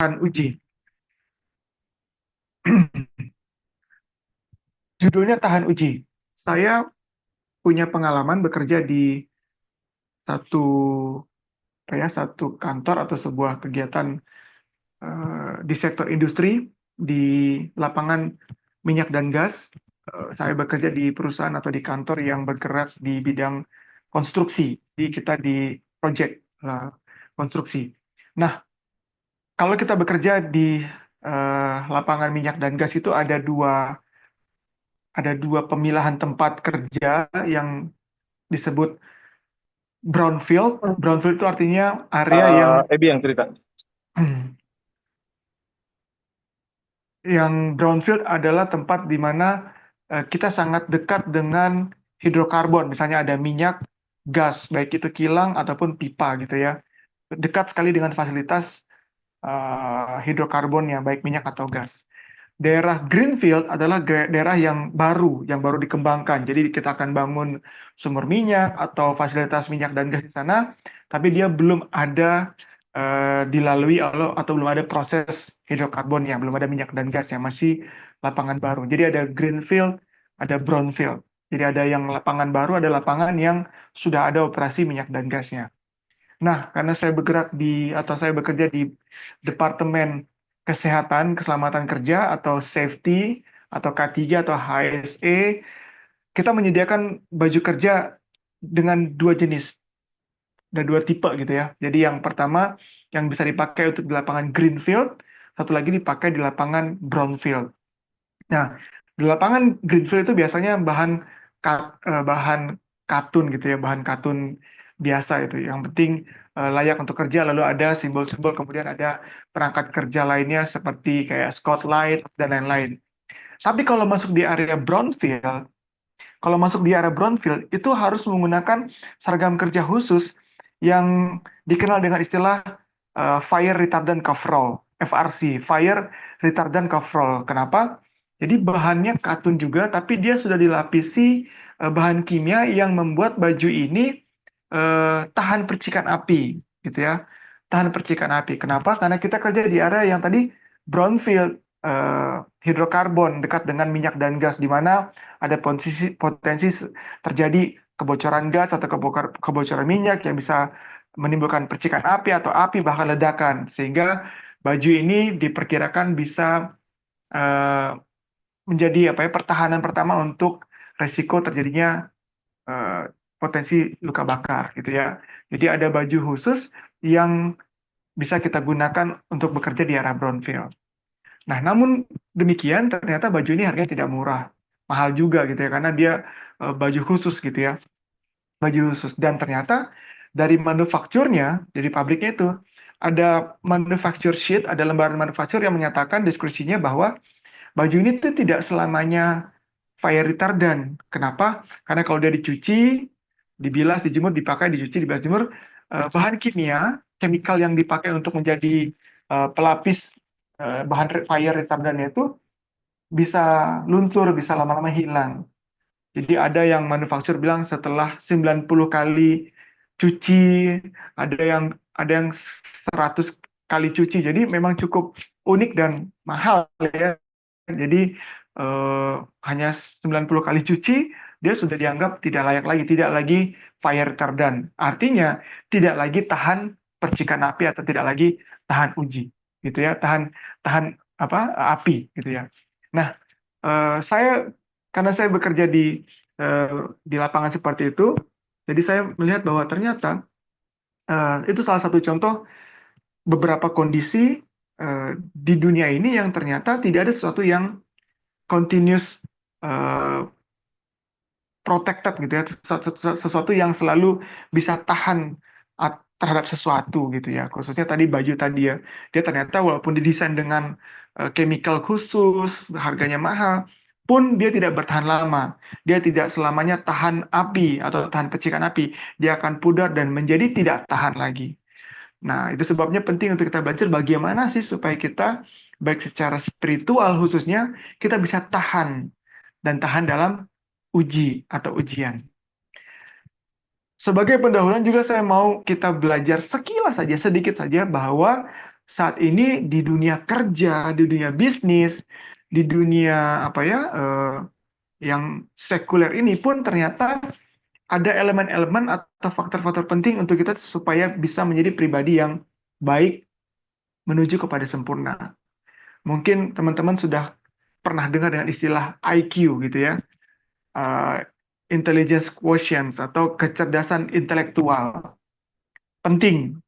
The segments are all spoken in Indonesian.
tahan uji. Judulnya tahan uji. Saya punya pengalaman bekerja di satu satu kantor atau sebuah kegiatan di sektor industri di lapangan minyak dan gas. Saya bekerja di perusahaan atau di kantor yang bergerak di bidang konstruksi. Jadi kita di project konstruksi. Nah, kalau kita bekerja di lapangan minyak dan gas itu ada dua pemilahan tempat kerja yang disebut brownfield. Brownfield itu artinya area yang Ebi yang cerita. brownfield adalah tempat di mana kita sangat dekat dengan hidrokarbon. Misalnya ada minyak, gas, baik itu kilang ataupun pipa gitu ya. Dekat sekali dengan fasilitas hidrokarbonnya, baik minyak atau gas. Daerah greenfield adalah daerah yang baru dikembangkan. Jadi kita akan bangun sumur minyak atau fasilitas minyak dan gas di sana, tapi dia belum ada dilalui atau belum ada proses hidrokarbonnya, belum ada minyak dan gas yang masih lapangan baru. Jadi ada greenfield, ada brownfield. Jadi ada yang lapangan baru, ada lapangan yang sudah ada operasi minyak dan gasnya. Nah, karena saya bekerja di Departemen Kesehatan, Keselamatan Kerja atau Safety atau K3 atau HSE, kita menyediakan baju kerja dengan dua jenis dan dua tipe gitu ya. Jadi yang pertama yang bisa dipakai untuk di lapangan greenfield, satu lagi dipakai di lapangan brownfield. Nah, di lapangan greenfield itu biasanya bahan katun gitu ya, bahan katun biasa itu. Yang penting layak untuk kerja, lalu ada simbol-simbol, kemudian ada perangkat kerja lainnya seperti kayak spotlight dan lain-lain. Tapi kalau masuk di area brownfield itu harus menggunakan seragam kerja khusus yang dikenal dengan istilah Fire Retardant Coverall, FRC, Fire Retardant Coverall. Kenapa? Jadi bahannya katun juga, tapi dia sudah dilapisi bahan kimia yang membuat baju ini tahan percikan api, gitu ya. Tahan percikan api. Kenapa? Karena kita kerja di area yang tadi brownfield, hidrokarbon dekat dengan minyak dan gas, di mana ada potensi terjadi kebocoran gas atau kebocoran minyak yang bisa menimbulkan percikan api atau api bahkan ledakan, sehingga baju ini diperkirakan bisa eh, menjadi pertahanan pertama untuk resiko terjadinya eh, potensi luka bakar gitu ya. Jadi ada baju khusus yang bisa kita gunakan untuk bekerja di area brownfield. Nah, namun demikian ternyata baju ini harganya tidak murah, mahal juga gitu ya, karena dia baju khusus gitu ya, baju khusus. Dan ternyata dari manufakturnya, dari pabriknya itu, ada manufacture sheet, ada lembaran manufaktur yang menyatakan deskripsinya bahwa baju ini tuh tidak selamanya fire retardant. Kenapa? Karena kalau dia dicuci, dibilas, dijemur, dipakai, dicuci, dibilas, dijemur, bahan kimia, chemical yang dipakai untuk menjadi pelapis bahan fire retardantnya itu bisa luntur, bisa lama-lama hilang. Jadi ada yang manufaktur bilang setelah 90 kali cuci, ada yang 100 kali cuci. Jadi memang cukup unik dan mahal ya. Jadi eh, hanya 90 kali cuci dia sudah dianggap tidak layak lagi, tidak lagi fire retardant. Artinya tidak lagi tahan percikan api atau tidak lagi tahan uji, gitu ya, tahan tahan apa api, gitu ya. Nah, saya karena saya bekerja eh, di lapangan seperti itu, jadi saya melihat bahwa ternyata itu salah satu contoh beberapa kondisi di dunia ini yang ternyata tidak ada sesuatu yang continuous eh, protected gitu ya, sesuatu yang selalu bisa tahan terhadap sesuatu gitu ya, khususnya tadi baju tadi ya, dia ternyata walaupun didesain dengan chemical khusus, harganya mahal, pun dia tidak bertahan lama, dia tidak selamanya tahan api atau tahan percikan api, dia akan pudar dan menjadi tidak tahan lagi. Nah, itu sebabnya penting untuk kita belajar bagaimana sih supaya kita, baik secara spiritual khususnya, kita bisa tahan dan tahan dalam uji atau ujian. Sebagai pendahuluan juga saya mau kita belajar sekilas saja, sedikit saja bahwa saat ini di dunia kerja, di dunia bisnis, di dunia apa ya, yang sekuler ini pun ternyata ada elemen-elemen atau faktor-faktor penting untuk kita supaya bisa menjadi pribadi yang baik menuju kepada sempurna. Mungkin teman-teman sudah pernah dengar dengan istilah IQ gitu ya, uh, intelligence quotient atau kecerdasan intelektual. Penting.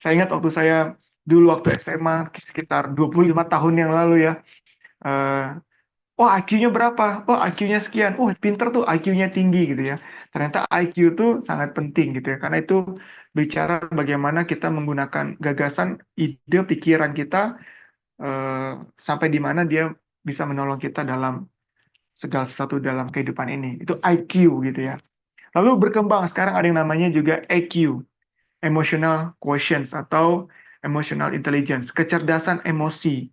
Saya ingat waktu saya dulu waktu SMA sekitar 25 tahun yang lalu ya, uh, oh IQ-nya berapa? Oh IQ-nya sekian. Oh pinter tuh IQ-nya tinggi gitu ya. Ternyata IQ itu sangat penting gitu ya. Karena itu bicara bagaimana kita menggunakan gagasan, ide, pikiran kita sampai di mana dia bisa menolong kita dalam segala sesuatu dalam kehidupan ini. Itu IQ gitu ya. Lalu berkembang sekarang ada yang namanya juga EQ, emotional quotient atau emotional intelligence, kecerdasan emosi.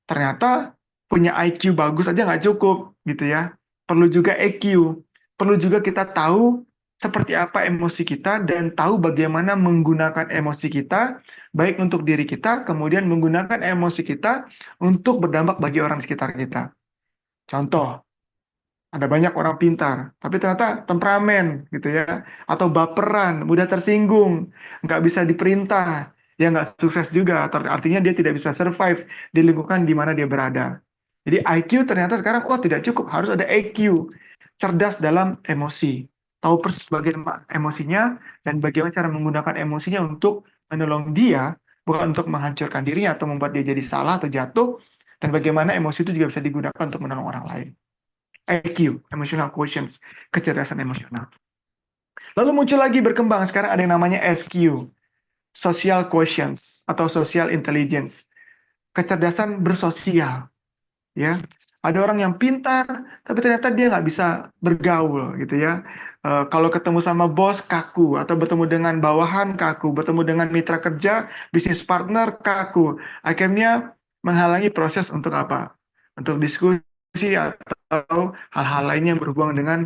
Ternyata punya IQ bagus aja nggak cukup gitu ya. Perlu juga EQ. Perlu juga kita tahu seperti apa emosi kita dan tahu bagaimana menggunakan emosi kita baik untuk diri kita, kemudian menggunakan emosi kita untuk berdampak bagi orang di sekitar kita. Contoh, ada banyak orang pintar, tapi ternyata temperamen gitu ya, atau baperan, mudah tersinggung, nggak bisa diperintah, ya nggak sukses juga. Artinya dia tidak bisa survive di lingkungan di mana dia berada. Jadi IQ ternyata sekarang, oh tidak cukup, harus ada EQ, cerdas dalam emosi, tahu persis bagaimana emosinya dan bagaimana cara menggunakan emosinya untuk menolong dia, bukan untuk menghancurkan dirinya atau membuat dia jadi salah atau jatuh, dan bagaimana emosi itu juga bisa digunakan untuk menolong orang lain. EQ, emotional quotient, kecerdasan emosional. Lalu muncul lagi berkembang, sekarang ada yang namanya SQ, social quotient atau social intelligence, kecerdasan bersosial. Ya, ada orang yang pintar, tapi ternyata dia nggak bisa bergaul gitu ya. Kalau ketemu sama bos kaku, atau bertemu dengan bawahan kaku, bertemu dengan mitra kerja, bisnis partner kaku, akhirnya menghalangi proses untuk apa? Untuk diskusi atau hal-hal lainnya yang berhubungan dengan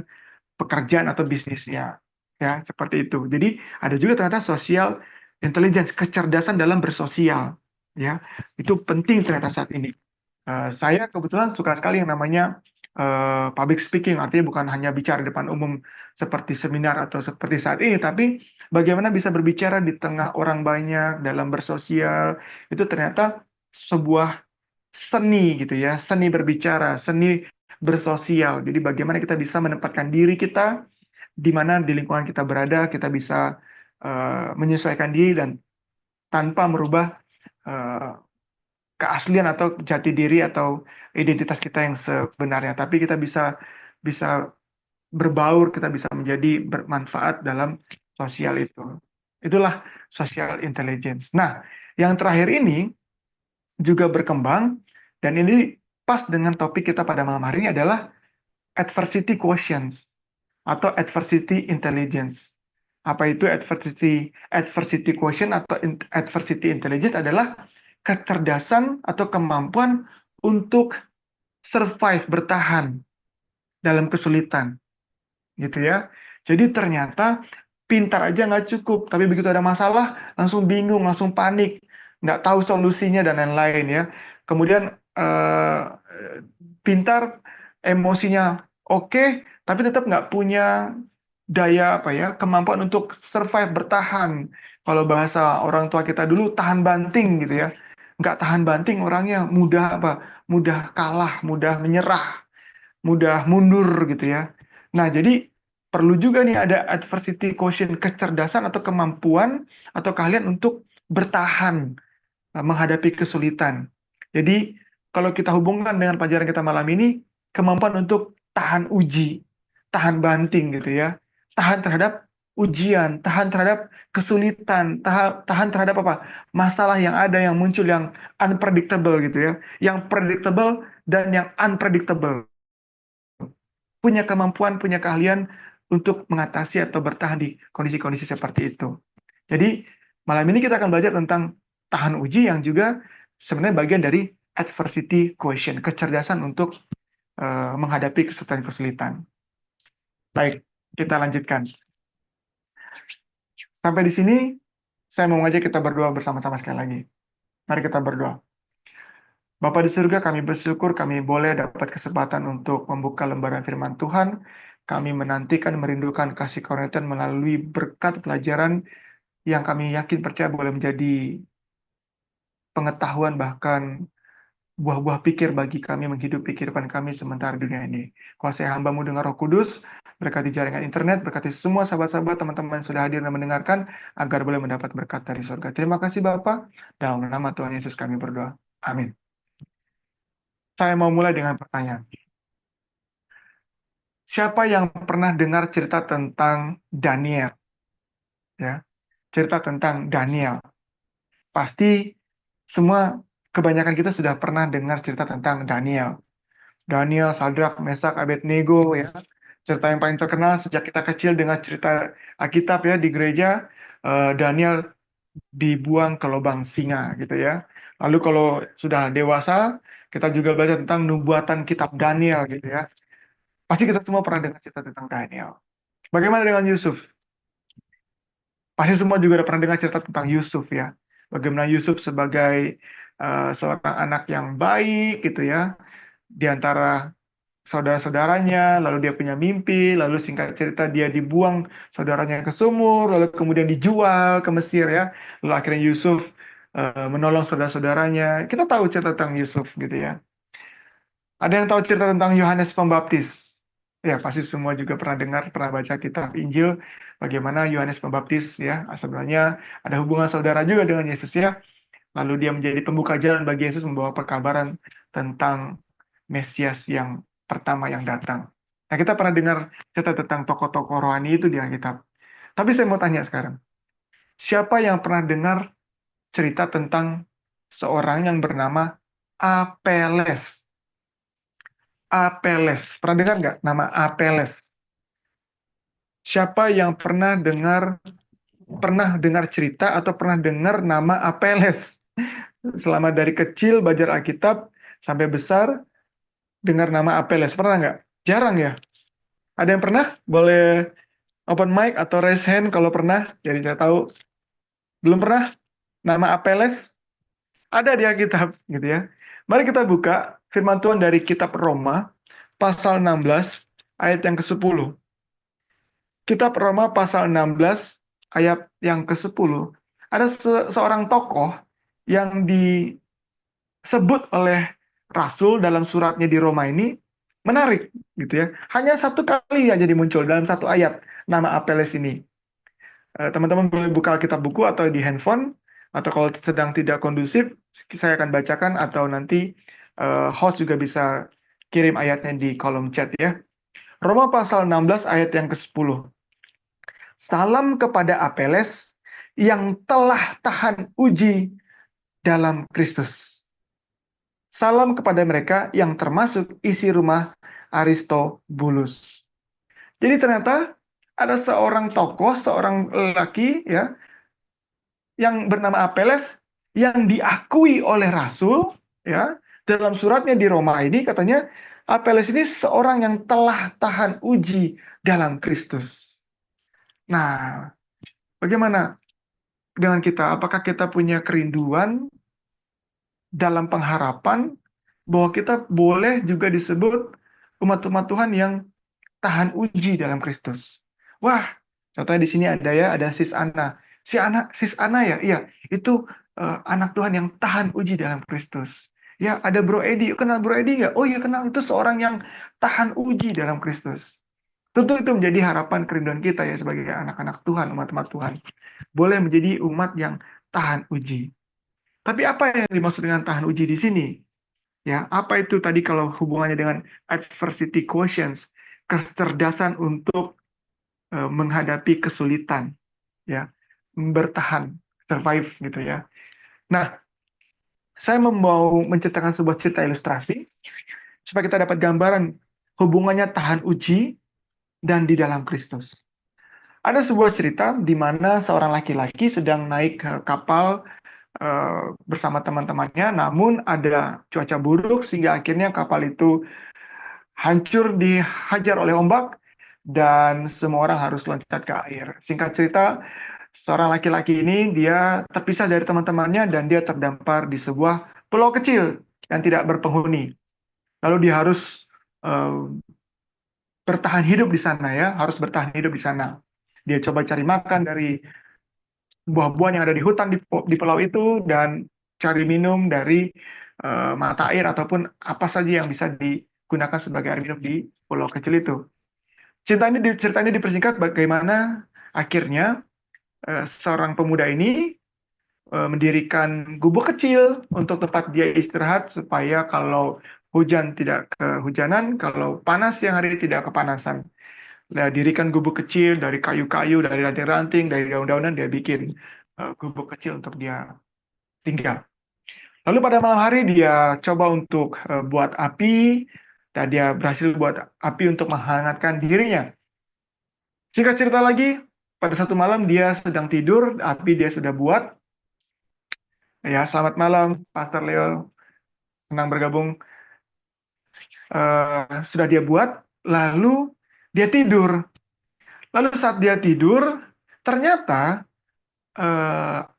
pekerjaan atau bisnisnya. Ya, seperti itu. Jadi ada juga ternyata social intelligence, kecerdasan dalam bersosial. Ya, itu penting ternyata saat ini. Saya kebetulan suka sekali yang namanya public speaking, artinya bukan hanya bicara di depan umum seperti seminar atau seperti saat ini, tapi bagaimana bisa berbicara di tengah orang banyak dalam bersosial, itu ternyata sebuah seni gitu ya, seni berbicara, seni bersosial. Jadi bagaimana kita bisa menempatkan diri kita di mana di lingkungan kita berada, kita bisa menyesuaikan diri dan tanpa merubah eh, keaslian atau jati diri atau identitas kita yang sebenarnya, tapi kita bisa bisa berbaur, kita bisa menjadi bermanfaat dalam sosial itu. Itulah social intelligence. Nah, yang terakhir ini juga berkembang dan ini pas dengan topik kita pada malam hari ini adalah adversity quotient atau adversity intelligence. Apa itu adversity quotient atau adversity intelligence adalah kecerdasan atau kemampuan untuk survive, bertahan dalam kesulitan, gitu ya. Jadi ternyata pintar aja nggak cukup, tapi begitu ada masalah langsung bingung, langsung panik, nggak tahu solusinya dan lain-lain ya. Kemudian eh, pintar, emosinya oke, tapi tetap nggak punya daya apa ya, kemampuan untuk survive, bertahan. Kalau bahasa orang tua kita dulu tahan banting gitu ya. Nggak tahan banting orangnya mudah apa? Mudah kalah, mudah menyerah, mudah mundur gitu ya. Nah, jadi perlu juga nih ada adversity quotient, kecerdasan atau kemampuan atau keahlian untuk bertahan menghadapi kesulitan. Jadi, kalau kita hubungkan dengan pelajaran kita malam ini, kemampuan untuk tahan uji, tahan banting gitu ya, tahan terhadap ujian, tahan terhadap kesulitan, tahan terhadap apa? Masalah yang ada yang muncul yang unpredictable gitu ya, yang predictable dan yang unpredictable. Punya kemampuan, punya keahlian untuk mengatasi atau bertahan di kondisi-kondisi seperti itu. Jadi malam ini kita akan belajar tentang tahan uji yang juga sebenarnya bagian dari adversity quotient, kecerdasan untuk menghadapi kesulitan-kesulitan. Baik, kita lanjutkan. Sampai di sini, saya mau ngajak kita berdoa bersama-sama sekali lagi. Mari kita berdoa. Bapa di surga, kami bersyukur kami boleh dapat kesempatan untuk membuka lembaran firman Tuhan. Kami menantikan, merindukan kasih karunia Tuhan melalui berkat pelajaran yang kami yakin percaya boleh menjadi pengetahuan bahkan buah-buah pikir bagi kami menghidupi kehidupan kami sementara dunia ini. Kuasai hamba-Mu dengan Roh Kudus, berkati jaringan internet, berkati semua sahabat-sahabat teman-teman yang sudah hadir dan mendengarkan, agar boleh mendapat berkat dari surga. Terima kasih Bapak, dalam nama Tuhan Yesus kami berdoa. Amin. Saya mau mulai dengan pertanyaan. Siapa yang pernah dengar cerita tentang Daniel? Ya, cerita tentang Daniel. Pasti semua kebanyakan kita sudah pernah dengar cerita tentang Daniel. Daniel, Sadrak, Mesak, Abednego, ya. Cerita yang paling terkenal sejak kita kecil dengan cerita Alkitab ya di gereja, Daniel dibuang ke lubang singa gitu ya. Lalu kalau sudah dewasa, kita juga belajar tentang nubuatan kitab Daniel gitu ya. Pasti kita semua pernah dengar cerita tentang Daniel. Bagaimana dengan Yusuf? Pasti semua juga udah pernah dengar cerita tentang Yusuf ya. Bagaimana Yusuf sebagai seorang anak yang baik gitu ya, di antara saudara-saudaranya, lalu dia punya mimpi, lalu singkat cerita dia dibuang saudaranya ke sumur, lalu kemudian dijual ke Mesir ya, lalu akhirnya Yusuf menolong saudara-saudaranya. Kita tahu cerita tentang Yusuf gitu ya. Ada yang tahu cerita tentang Yohanes Pembaptis? Ya, pasti semua juga pernah dengar, pernah baca kitab Injil, bagaimana Yohanes Pembaptis ya, sebenarnya ada hubungan saudara juga dengan Yesus ya. Lalu dia menjadi pembuka jalan bagi Yesus membawa perkabaran tentang Mesias yang pertama yang datang. Nah, kita pernah dengar cerita tentang tokoh-tokoh rohani itu di Alkitab. Tapi saya mau tanya sekarang, siapa yang pernah dengar cerita tentang seorang yang bernama Apeles? Apeles. Pernah dengar nggak nama Apeles? Siapa yang pernah dengar cerita atau pernah dengar nama Apeles? Selama dari kecil belajar Alkitab sampai besar dengar nama Apeles. Pernah nggak? Jarang ya. Ada yang pernah? Boleh open mic atau raise hand kalau pernah. Jadi saya tahu. Belum pernah? Nama Apeles? Ada di Alkitab gitu ya. Mari kita buka firman Tuhan dari kitab Roma pasal 16 ayat yang ke-10. Kitab Roma pasal 16 ayat yang ke-10. Ada seorang tokoh yang disebut oleh Rasul dalam suratnya di Roma ini menarik gitu ya. Hanya satu kali aja muncul dalam satu ayat nama Apeles ini. Teman-teman boleh buka Alkitab buku atau di handphone, atau kalau sedang tidak kondusif, saya akan bacakan atau nanti host juga bisa kirim ayatnya di kolom chat ya. Roma pasal 16 ayat yang ke-10. Salam kepada Apeles yang telah tahan uji dalam Kristus. Salam kepada mereka yang termasuk isi rumah Aristobulus. Jadi ternyata ada seorang tokoh, seorang lelaki ya, yang bernama Apeles yang diakui oleh Rasul ya dalam suratnya di Roma ini katanya Apeles ini seorang yang telah tahan uji dalam Kristus. Nah, bagaimana dengan kita? Apakah kita punya kerinduan dalam pengharapan bahwa kita boleh juga disebut umat-umat Tuhan yang tahan uji dalam Kristus? Wah, contohnya di sini ada ya, ada sis Ana. Sis Ana ya, iya, itu anak Tuhan yang tahan uji dalam Kristus. Ya, ada Bro Edi. Kenal Bro Edi nggak? Oh iya, kenal. Itu seorang yang tahan uji dalam Kristus. Tentu itu menjadi harapan kerinduan kita ya sebagai anak-anak Tuhan, umat-umat Tuhan. Boleh menjadi umat yang tahan uji. Tapi apa yang dimaksud dengan tahan uji di sini? Ya, apa itu tadi kalau hubungannya dengan adversity quotients, kecerdasan untuk menghadapi kesulitan, ya, bertahan, survive gitu ya. Nah, saya mau menceritakan sebuah cerita ilustrasi supaya kita dapat gambaran hubungannya tahan uji dan di dalam Kristus. Ada sebuah cerita di mana seorang laki-laki sedang naik ke kapal bersama teman-temannya, namun ada cuaca buruk sehingga akhirnya kapal itu hancur dihajar oleh ombak dan semua orang harus loncat ke air. Singkat cerita, Seorang laki-laki ini dia terpisah dari teman-temannya dan dia terdampar di sebuah pulau kecil yang tidak berpenghuni. Lalu dia harus eh, bertahan hidup di sana ya, harus bertahan hidup di sana. Dia coba cari makan dari buah-buahan yang ada di hutan di pulau itu dan cari minum dari mata air ataupun apa saja yang bisa digunakan sebagai air minum di pulau kecil itu. Cerita ini dipersingkat bagaimana akhirnya seorang pemuda ini mendirikan gubuk kecil untuk tempat dia istirahat supaya kalau hujan tidak kehujanan, kalau panas siang hari tidak kepanasan. Dia dirikan gubuk kecil dari kayu-kayu, dari ranting-ranting, dari daun-daunan, dia bikin gubuk kecil untuk dia tinggal. Lalu pada malam hari dia coba untuk buat api, dan dia berhasil buat api untuk menghangatkan dirinya. Singkat cerita lagi, pada satu malam dia sedang tidur, api dia sudah buat. Ya, selamat malam, Pastor Leo. Senang bergabung. Sudah dia buat, lalu dia tidur. Lalu saat dia tidur, ternyata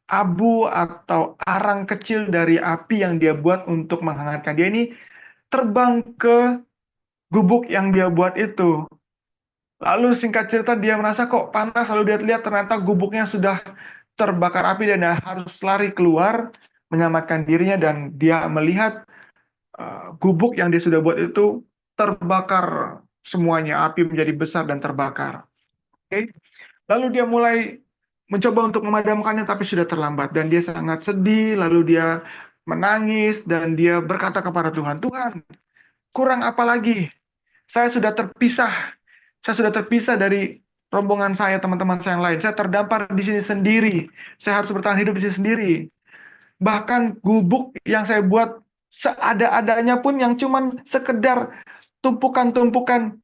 abu atau arang kecil dari api yang dia buat untuk menghangatkan dia ini terbang ke gubuk yang dia buat itu. Lalu singkat cerita dia merasa kok panas, lalu dia lihat ternyata gubuknya sudah terbakar api dan dia harus lari keluar menyelamatkan dirinya dan dia melihat gubuk yang dia sudah buat itu terbakar semuanya, api menjadi besar dan terbakar. Oke. Lalu dia mulai mencoba untuk memadamkannya tapi sudah terlambat dan dia sangat sedih, lalu dia menangis dan dia berkata kepada Tuhan, Tuhan, kurang apa lagi? Saya sudah terpisah. Saya sudah terpisah dari rombongan saya, teman-teman saya yang lain. Saya terdampar di sini sendiri. Saya harus bertahan hidup di sini sendiri. Bahkan gubuk yang saya buat seada-adanya pun yang cuman sekedar tumpukan-tumpukan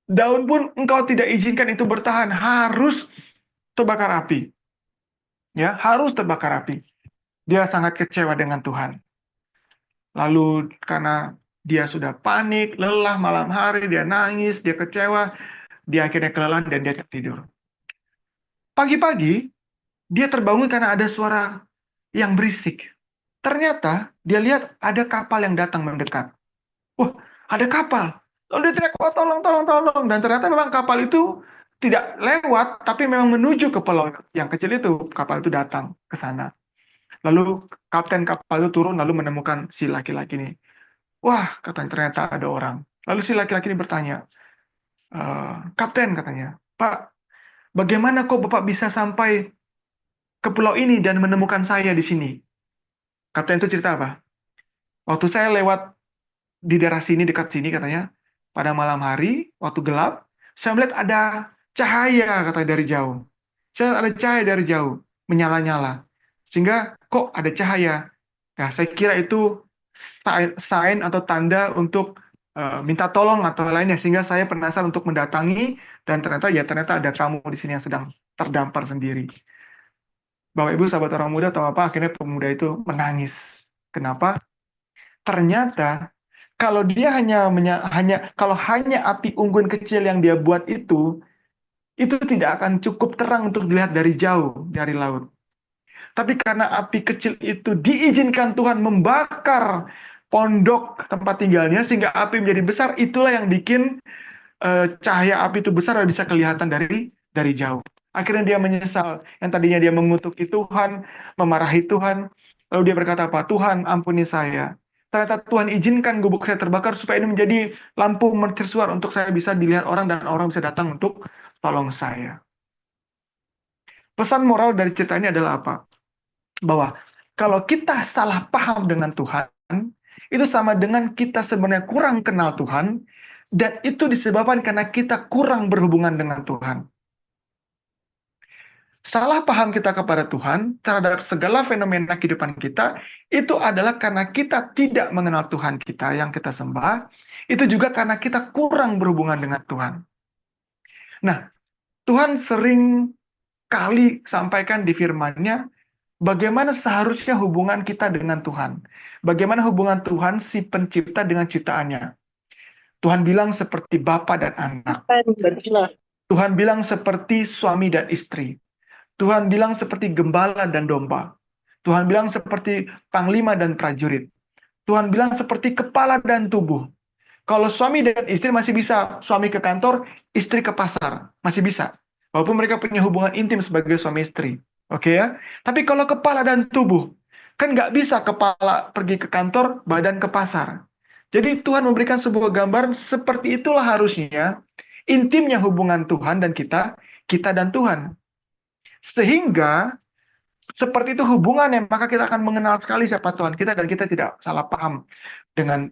daun pun engkau tidak izinkan itu bertahan. Harus terbakar api. Ya, harus terbakar api. Dia sangat kecewa dengan Tuhan. Lalu karena dia sudah panik, lelah malam hari, dia nangis, dia kecewa, dia akhirnya kelelahan dan dia tertidur. Pagi-pagi, dia terbangun karena ada suara yang berisik. Ternyata dia lihat ada kapal yang datang mendekat. Wah, ada kapal. Lalu dia teriak, oh tolong, tolong, tolong. Dan ternyata memang kapal itu tidak lewat, tapi memang menuju ke pulau yang kecil itu. Kapal itu datang ke sana. Lalu kapten kapal itu turun lalu menemukan si laki-laki ini. Wah, katanya ternyata ada orang. Lalu si laki-laki ini bertanya, Kapten katanya, Pak, bagaimana kok Bapak bisa sampai ke pulau ini dan menemukan saya di sini? Kapten itu cerita apa? Waktu saya lewat di daerah sini, dekat sini katanya, pada malam hari, waktu gelap, saya melihat ada cahaya katanya dari jauh. Saya ada cahaya dari jauh, menyala-nyala. Sehingga kok ada cahaya? Nah, saya kira itu sign atau tanda untuk minta tolong atau lainnya sehingga saya penasaran untuk mendatangi dan ternyata ada kamu di sini yang sedang terdampar sendiri. Bapak Ibu sahabat orang muda tahu apa? Akhirnya pemuda itu menangis. Kenapa? Ternyata kalau dia kalau hanya api unggun kecil yang dia buat itu tidak akan cukup terang untuk dilihat dari jauh dari laut. Tapi karena api kecil itu diizinkan Tuhan membakar pondok tempat tinggalnya sehingga api menjadi besar, itulah yang bikin cahaya api itu besar dan bisa kelihatan dari jauh. Akhirnya dia menyesal. Yang tadinya dia mengutuki Tuhan, memarahi Tuhan, lalu dia berkata apa? Tuhan, ampuni saya. Ternyata Tuhan izinkan gubuk saya terbakar supaya ini menjadi lampu mercusuar untuk saya bisa dilihat orang dan orang bisa datang untuk tolong saya. Pesan moral dari cerita ini adalah apa? Bahwa kalau kita salah paham dengan Tuhan, itu sama dengan kita sebenarnya kurang kenal Tuhan, dan itu disebabkan karena kita kurang berhubungan dengan Tuhan. Salah paham kita kepada Tuhan terhadap segala fenomena kehidupan kita, itu adalah karena kita tidak mengenal Tuhan kita yang kita sembah, itu juga karena kita kurang berhubungan dengan Tuhan. Nah, Tuhan sering kali sampaikan di firman-Nya, bagaimana seharusnya hubungan kita dengan Tuhan. Bagaimana hubungan Tuhan si pencipta dengan ciptaannya. Tuhan bilang seperti bapa dan anak. Tuhan bilang seperti suami dan istri. Tuhan bilang seperti gembala dan domba. Tuhan bilang seperti panglima dan prajurit. Tuhan bilang seperti kepala dan tubuh. Kalau suami dan istri masih bisa, suami ke kantor, istri ke pasar, masih bisa. Walaupun mereka punya hubungan intim sebagai suami istri. Oke ya? Tapi kalau kepala dan tubuh, kan nggak bisa kepala pergi ke kantor, badan ke pasar. Jadi Tuhan memberikan sebuah gambaran seperti itulah harusnya intimnya hubungan Tuhan dan kita, kita dan Tuhan. Sehingga seperti itu hubungannya, maka kita akan mengenal sekali siapa Tuhan kita dan kita tidak salah paham dengan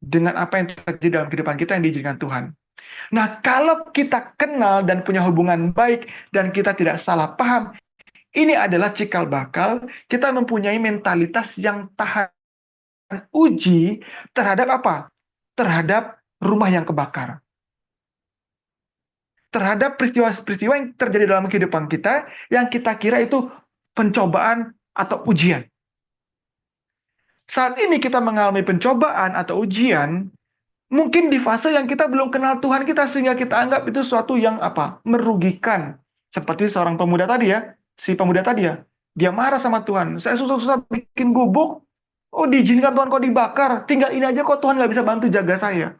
dengan apa yang terjadi dalam kehidupan kita yang diizinkan Tuhan. Nah, kalau kita kenal dan punya hubungan baik dan kita tidak salah paham, ini adalah cikal bakal kita mempunyai mentalitas yang tahan uji terhadap apa? Terhadap rumah yang kebakar. Terhadap peristiwa-peristiwa yang terjadi dalam kehidupan kita yang kita kira itu pencobaan atau ujian. Saat ini kita mengalami pencobaan atau ujian, mungkin di fase yang kita belum kenal Tuhan kita sehingga kita anggap itu sesuatu yang merugikan. Seperti seorang pemuda tadi ya, si pemuda tadi ya, dia marah sama Tuhan. Saya susah-susah bikin gubuk, oh diizinkan Tuhan kok dibakar, tinggal ini aja kok Tuhan nggak bisa bantu jaga saya.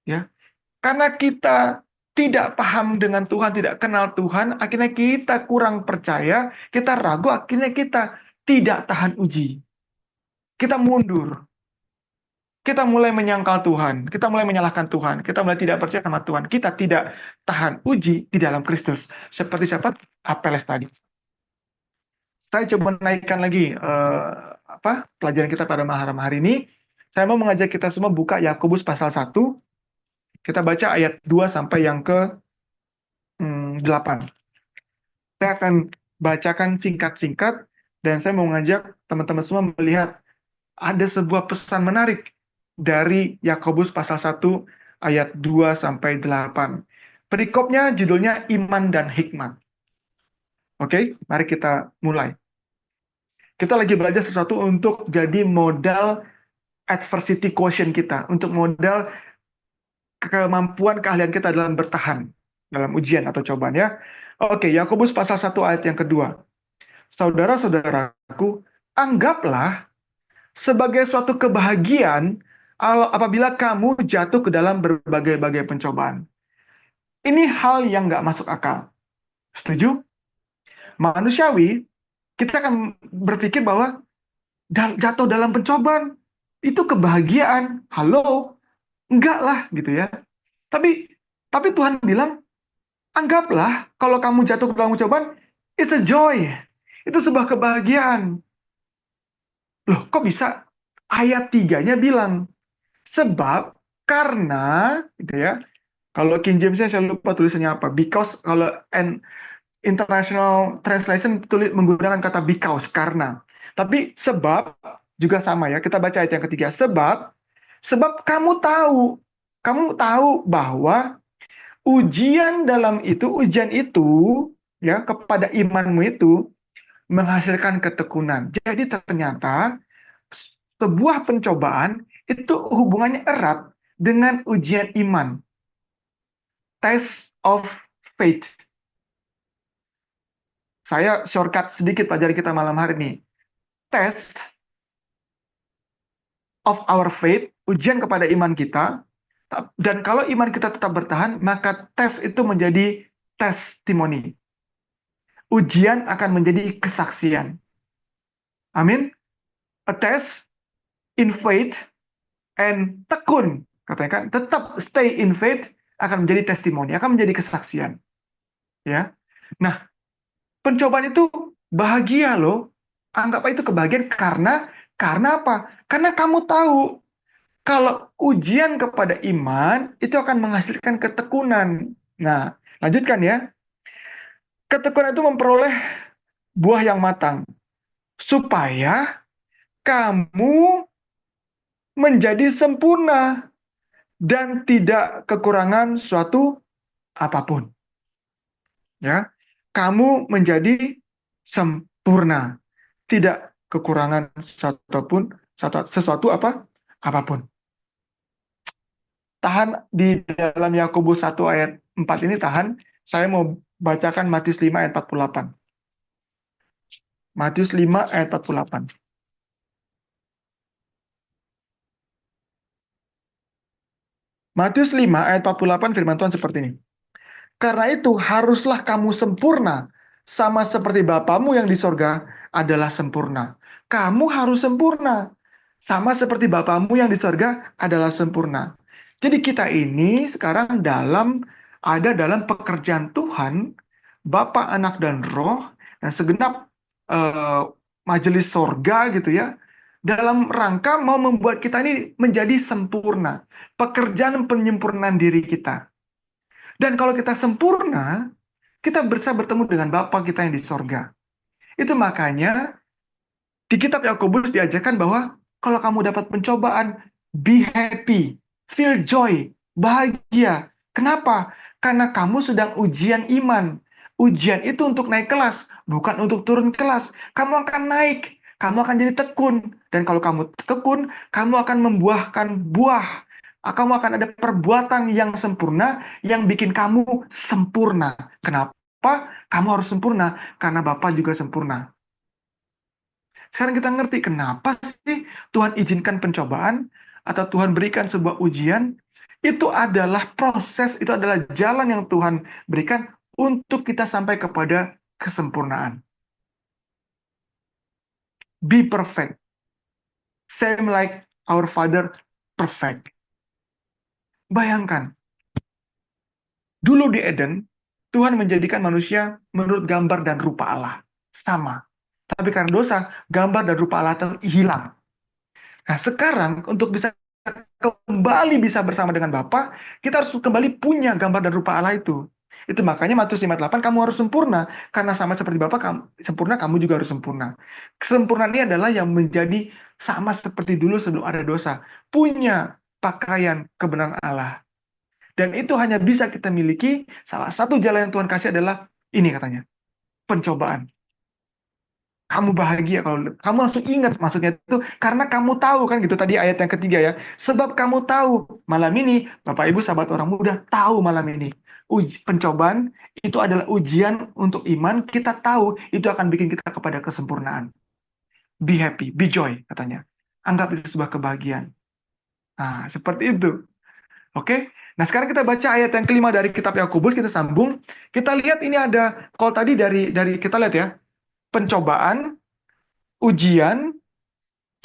Ya, karena kita tidak paham dengan Tuhan, tidak kenal Tuhan, akhirnya kita kurang percaya, kita ragu, akhirnya kita tidak tahan uji. Kita mundur. Kita mulai menyangkal Tuhan, kita mulai menyalahkan Tuhan, kita mulai tidak percaya sama Tuhan, kita tidak tahan uji di dalam Kristus. Seperti siapa? Apeles tadi. Saya coba naikkan lagi pelajaran kita pada malam hari ini. Saya mau mengajak kita semua buka Yakobus pasal 1. Kita baca ayat 2 sampai yang ke 8. Saya akan bacakan singkat-singkat dan saya mau mengajak teman-teman semua melihat ada sebuah pesan menarik dari Yakobus pasal 1 ayat 2 sampai 8. Perikopnya judulnya Iman dan Hikmat. Oke, mari kita mulai. Kita lagi belajar sesuatu untuk jadi modal adversity quotient kita, untuk modal kemampuan keahlian kita dalam bertahan dalam ujian atau cobaan ya. Oke, Yakobus pasal 1 ayat yang kedua. Saudara-saudaraku, anggaplah sebagai suatu kebahagiaan apabila kamu jatuh ke dalam berbagai-bagai pencobaan. Ini hal yang nggak masuk akal. Setuju? Manusiawi, kita akan berpikir bahwa jatuh dalam pencobaan itu kebahagiaan. Halo? Enggak lah, gitu ya. Tapi Tuhan bilang, anggaplah kalau kamu jatuh ke dalam pencobaan, it's a joy. Itu sebuah kebahagiaan. Loh, kok bisa? Ayat 3-nya bilang, sebab, karena, gitu ya. Kalau King James saya lupa tulisannya apa. Because, kalau International Translation menggunakan kata because, karena. Tapi sebab, juga sama ya. Kita baca ayat yang ketiga. Sebab kamu tahu bahwa ujian itu, ya, kepada imanmu itu, menghasilkan ketekunan. Jadi ternyata, sebuah pencobaan itu hubungannya erat dengan ujian iman. Test of faith. Saya shortcut sedikit pelajaran kita malam hari ini. Test of our faith, ujian kepada iman kita. Dan kalau iman kita tetap bertahan, maka tes itu menjadi testimoni. Ujian akan menjadi kesaksian. Amin. A test in faith and tekun, katanya kan, tetap stay in faith akan menjadi testimoni, akan menjadi kesaksian. Ya. Nah, pencobaan itu bahagia loh. Anggap itu kebahagiaan karena apa? Karena kamu tahu kalau ujian kepada iman itu akan menghasilkan ketekunan. Nah, lanjutkan ya. Ketekunan itu memperoleh buah yang matang supaya kamu menjadi sempurna dan tidak kekurangan suatu apapun. Ya, kamu menjadi sempurna, tidak kekurangan sesuatu apapun. Tahan di dalam Yakobus 1 ayat 4 ini, tahan. Saya mau Bacakan Matius 5 ayat 48. Matius 5 ayat 48. Matius 5 ayat 48 firman Tuhan seperti ini. Karena itu haruslah kamu sempurna, sama seperti Bapamu yang di sorga adalah sempurna. Kamu harus sempurna, sama seperti Bapamu yang di sorga adalah sempurna. Jadi kita ini sekarang ada dalam pekerjaan Tuhan, Bapa, Anak, dan Roh, dan segenap eh, majelis sorga gitu ya, dalam rangka mau membuat kita ini menjadi sempurna. Pekerjaan penyempurnaan diri kita. Dan kalau kita sempurna, kita bisa bertemu dengan Bapa kita yang di sorga. Itu makanya di kitab Yakobus diajarkan bahwa kalau kamu dapat pencobaan, be happy, feel joy, bahagia. Kenapa? Karena kamu sedang ujian iman. Ujian itu untuk naik kelas, bukan untuk turun kelas. Kamu akan naik, kamu akan jadi tekun. Dan kalau kamu tekun, kamu akan membuahkan buah. Kamu akan ada perbuatan yang sempurna, yang bikin kamu sempurna. Kenapa? Kamu harus sempurna, karena Bapa juga sempurna. Sekarang kita ngerti kenapa sih Tuhan izinkan pencobaan atau Tuhan berikan sebuah ujian. Itu adalah proses, itu adalah jalan yang Tuhan berikan untuk kita sampai kepada kesempurnaan. Be perfect. Same like our Father perfect. Bayangkan, dulu di Eden, Tuhan menjadikan manusia menurut gambar dan rupa Allah. Sama. Tapi karena dosa, gambar dan rupa Allah itu hilang. Nah, sekarang untuk bisa kembali bisa bersama dengan Bapa, kita harus kembali punya gambar dan rupa Allah itu. Itu makanya Matius 5:8 kamu harus sempurna karena sama seperti Bapa kamu sempurna, kamu juga harus sempurna. Kesempurnaan ini adalah yang menjadi sama seperti dulu sebelum ada dosa, punya pakaian kebenaran Allah. Dan itu hanya bisa kita miliki, salah satu jalan yang Tuhan kasih adalah ini katanya, pencobaan. Kamu bahagia kalau kamu langsung ingat maksudnya itu karena kamu tahu kan gitu tadi ayat yang ketiga ya. Sebab kamu tahu malam ini Bapak Ibu sahabat orang muda tahu malam ini pencobaan itu adalah ujian untuk iman. Kita tahu itu akan bikin kita kepada kesempurnaan. Be happy, be joy katanya. Anggap itu sebuah kebahagiaan. Nah, seperti itu. Oke. Nah, sekarang kita baca ayat yang kelima dari kitab Yakobus, kita sambung. Kita lihat ini ada kalau tadi dari kita lihat ya. Pencobaan, ujian,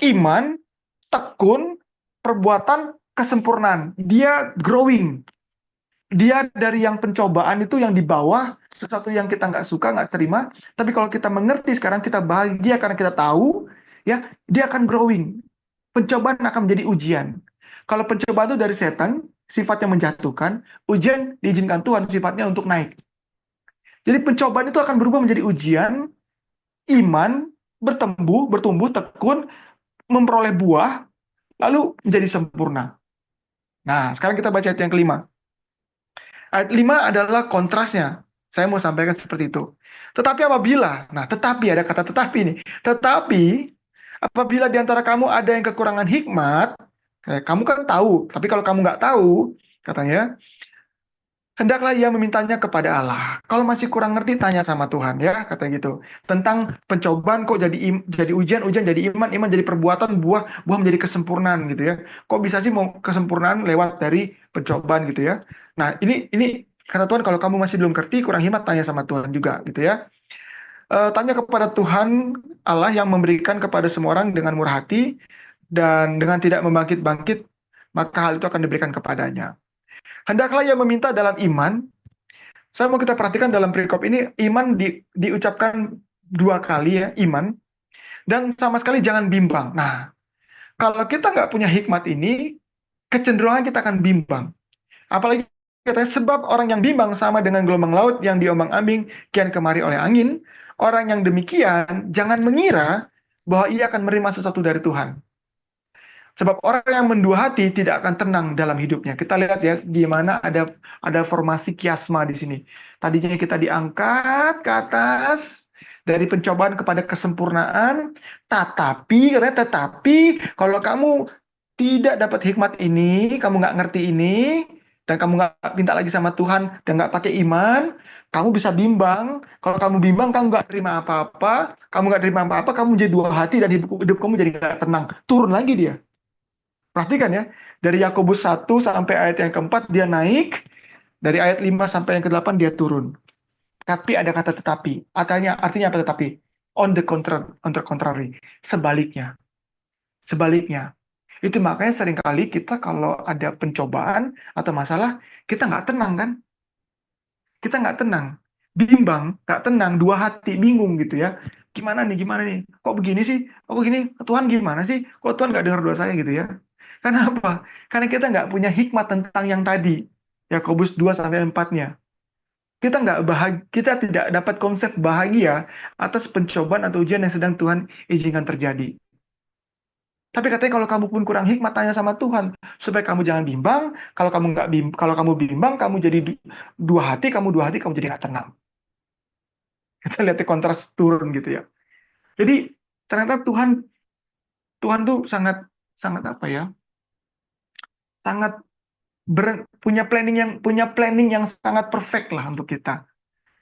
iman, tekun, perbuatan, kesempurnaan. Dia growing. Dia dari yang pencobaan itu yang di bawah, sesuatu yang kita nggak suka, nggak terima. Tapi kalau kita mengerti sekarang, kita bahagia karena kita tahu, ya dia akan growing. Pencobaan akan menjadi ujian. Kalau pencobaan itu dari setan, sifatnya menjatuhkan. Ujian diizinkan Tuhan, sifatnya untuk naik. Jadi pencobaan itu akan berubah menjadi ujian, iman, bertumbuh, tekun, memperoleh buah, lalu menjadi sempurna. Nah, sekarang kita baca ayat yang kelima. Ayat 5 adalah kontrasnya. Saya mau sampaikan seperti itu. Tetapi ada kata tetapi ini. Tetapi apabila di antara kamu ada yang kekurangan hikmat, kamu kan tahu. Tapi kalau kamu nggak tahu, katanya, hendaklah ia memintanya kepada Allah. Kalau masih kurang ngerti, tanya sama Tuhan ya, kata gitu. Tentang pencobaan kok jadi ujian, ujian jadi iman, iman jadi perbuatan, buah menjadi kesempurnaan gitu ya. Kok bisa sih mau kesempurnaan lewat dari pencobaan gitu ya. Nah, ini kata Tuhan kalau kamu masih belum ngerti, kurang hikmat, tanya sama Tuhan juga gitu ya. Tanya kepada Tuhan Allah yang memberikan kepada semua orang dengan murah hati dan dengan tidak membangkit-bangkit, maka hal itu akan diberikan kepadanya. Hendaklah ia meminta dalam iman. Saya mau kita perhatikan dalam perikop ini, iman diucapkan dua kali ya, iman. Dan sama sekali jangan bimbang. Nah, kalau kita nggak punya hikmat ini, kecenderungan kita akan bimbang. Apalagi katanya, sebab orang yang bimbang sama dengan gelombang laut yang diombang-ambing kian kemari oleh angin. Orang yang demikian, jangan mengira bahwa ia akan menerima sesuatu dari Tuhan. Sebab orang yang mendua hati tidak akan tenang dalam hidupnya. Kita lihat ya, di mana ada formasi kiasma di sini. Tadinya kita diangkat ke atas dari pencobaan kepada kesempurnaan, tetapi kalau kamu tidak dapat hikmat ini, kamu nggak ngerti ini, dan kamu nggak minta lagi sama Tuhan dan nggak pakai iman, kamu bisa bimbang. Kalau kamu bimbang, kamu nggak terima apa-apa, kamu menjadi dua hati dan hidup kamu jadi nggak tenang. Turun lagi dia. Perhatikan ya, dari Yakobus 1 sampai ayat yang keempat dia naik, dari ayat 5 sampai yang ke-8 dia turun. Tapi ada kata tetapi. Artinya apa tetapi? On the contrary. Sebaliknya. Sebaliknya. Itu makanya seringkali kita kalau ada pencobaan atau masalah, kita nggak tenang kan? Kita nggak tenang. Bimbang, nggak tenang, dua hati, bingung gitu ya. Gimana nih? Kok begini sih? Kok begini? Tuhan gimana sih? Kok Tuhan nggak dengar doa saya gitu ya? Karena apa? Karena kita nggak punya hikmat tentang yang tadi. Yakobus 2 sampai 4-nya. Kita nggak bahagia, kita tidak dapat konsep bahagia atas pencobaan atau ujian yang sedang Tuhan izinkan terjadi. Tapi katanya kalau kamu pun kurang hikmat tanya sama Tuhan supaya kamu jangan bimbang. Kalau kamu nggak bim, kalau kamu bimbang, kamu jadi dua hati, kamu jadi nggak tenang. Kita lihat kontras turun gitu ya. Jadi ternyata Tuhan Tuhan tuh sangat sangat apa ya? Sangat punya planning yang sangat perfect lah untuk kita.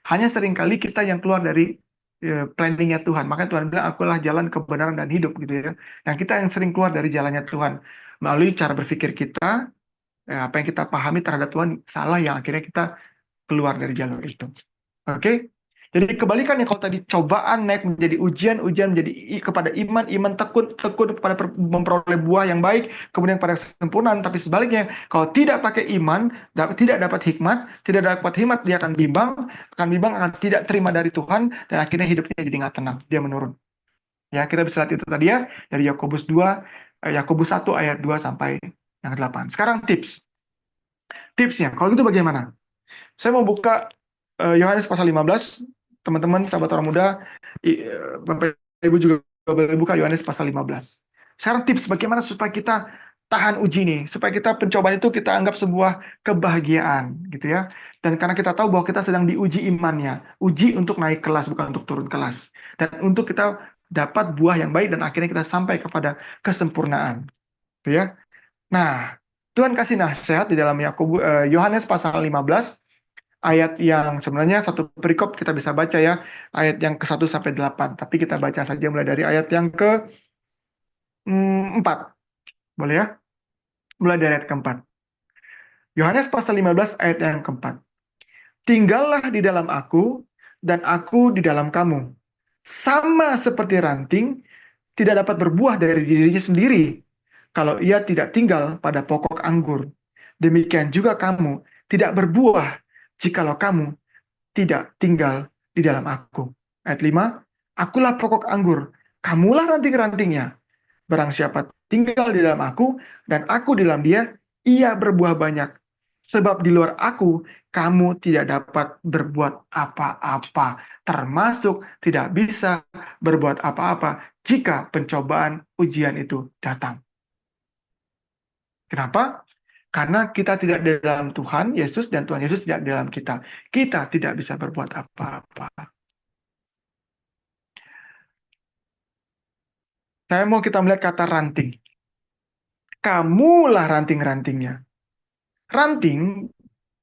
Hanya seringkali kita yang keluar dari planningnya Tuhan. Makanya Tuhan bilang, akulah jalan kebenaran dan hidup gitu ya. Dan kita yang sering keluar dari jalannya Tuhan. Melalui cara berpikir kita, apa yang kita pahami terhadap Tuhan salah yang akhirnya kita keluar dari jalur itu. Oke? Jadi kebalikannya kalau tadi cobaan naik menjadi ujian, ujian menjadi kepada iman, iman tekun, tekun kepada memperoleh buah yang baik, kemudian pada kesempurnaan. Tapi sebaliknya, kalau tidak pakai iman, tidak dapat hikmat, dia akan bimbang, akan tidak terima dari Tuhan, dan akhirnya hidupnya jadi nggak tenang, dia menurun. Ya, kita bisa lihat itu tadi ya, dari Yakobus 2, Yakobus 1 ayat 2 sampai yang 8. Sekarang tipsnya, kalau gitu bagaimana? Saya mau buka Yohanes pasal 15, teman-teman, sahabat orang muda, Bapak Ibu juga boleh buka Yohanes pasal 15. Sekarang tips bagaimana supaya kita tahan uji ini, supaya kita pencobaan itu kita anggap sebuah kebahagiaan, gitu ya. Dan karena kita tahu bahwa kita sedang diuji imannya, uji untuk naik kelas, bukan untuk turun kelas. Dan untuk kita dapat buah yang baik dan akhirnya kita sampai kepada kesempurnaan, gitu ya. Nah, Tuhan kasih nasihat di dalam Yohanes pasal 15 ayat yang sebenarnya satu perikop kita bisa baca ya, ayat yang ke-1 sampai 8. Tapi kita baca saja mulai dari ayat yang ke-4. Boleh ya? Mulai dari ayat ke-4. Yohanes pasal 15 ayat yang ke-4. Tinggallah di dalam aku dan aku di dalam kamu. Sama seperti ranting tidak dapat berbuah dari dirinya sendiri kalau ia tidak tinggal pada pokok anggur. Demikian juga kamu tidak berbuah jikalau kamu tidak tinggal di dalam aku. Ayat 5, akulah pokok anggur, kamulah ranting-rantingnya. Barang siapa tinggal di dalam aku, dan aku di dalam dia, ia berbuah banyak. Sebab di luar aku, kamu tidak dapat berbuat apa-apa, termasuk tidak bisa berbuat apa-apa jika pencobaan ujian itu datang. Kenapa? Karena kita tidak di dalam Tuhan Yesus dan Tuhan Yesus tidak di dalam kita. Kita tidak bisa berbuat apa-apa. Saya mau kita melihat kata ranting. Kamulah ranting-rantingnya. Ranting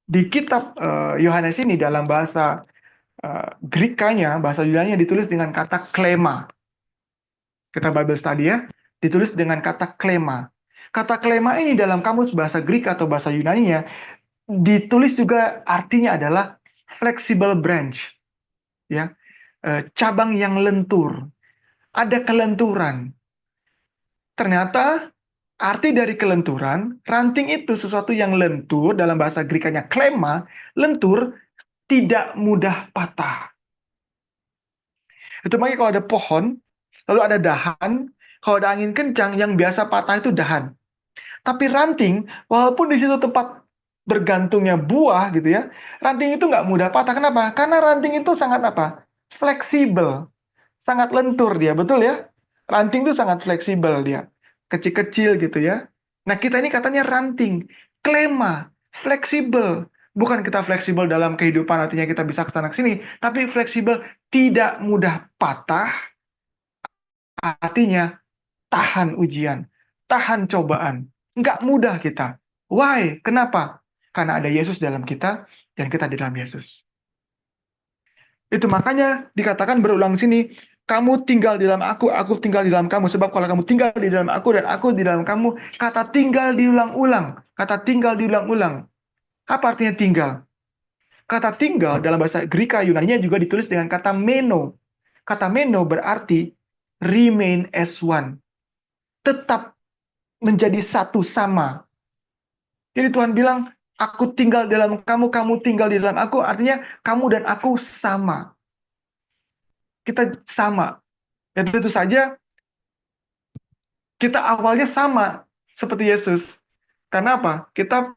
di kitab Yohanes ini dalam bahasa Greek-nya, bahasa Yunani ditulis dengan kata klema. Kita Bible study ya, ditulis dengan kata klema. Kata klema ini dalam kamus bahasa Greek atau bahasa Yunani-nya ditulis juga artinya adalah flexible branch, ya, cabang yang lentur. Ada kelenturan. Ternyata arti dari kelenturan, ranting itu sesuatu yang lentur, dalam bahasa Greek-nya klema, lentur, tidak mudah patah. Itu makanya kalau ada pohon, lalu ada dahan, kalau ada angin kencang, yang biasa patah itu dahan. Tapi ranting, walaupun di situ tempat bergantungnya buah gitu ya, ranting itu nggak mudah patah. Kenapa? Karena ranting itu sangat apa? Fleksibel, sangat lentur dia, betul ya? Ranting itu sangat fleksibel dia, kecil-kecil gitu ya. Nah kita ini katanya ranting, klema, fleksibel. Bukan kita fleksibel dalam kehidupan, artinya kita bisa kesana sini, tapi fleksibel tidak mudah patah, artinya tahan ujian, tahan cobaan. Nggak mudah kita. Why? Kenapa? Karena ada Yesus dalam kita, dan kita di dalam Yesus. Itu makanya dikatakan berulang sini, kamu tinggal di dalam aku tinggal di dalam kamu. Sebab kalau kamu tinggal di dalam aku dan aku di dalam kamu, kata tinggal diulang-ulang. Kata tinggal diulang-ulang. Apa artinya tinggal? Kata tinggal dalam bahasa Greka Yunani juga ditulis dengan kata meno. Kata meno berarti remain as one. Tetap menjadi satu sama. Jadi Tuhan bilang, aku tinggal dalam kamu, kamu tinggal di dalam aku. Artinya kamu dan aku sama. Kita sama. Dan tentu saja kita awalnya sama seperti Yesus. Karena apa? Kita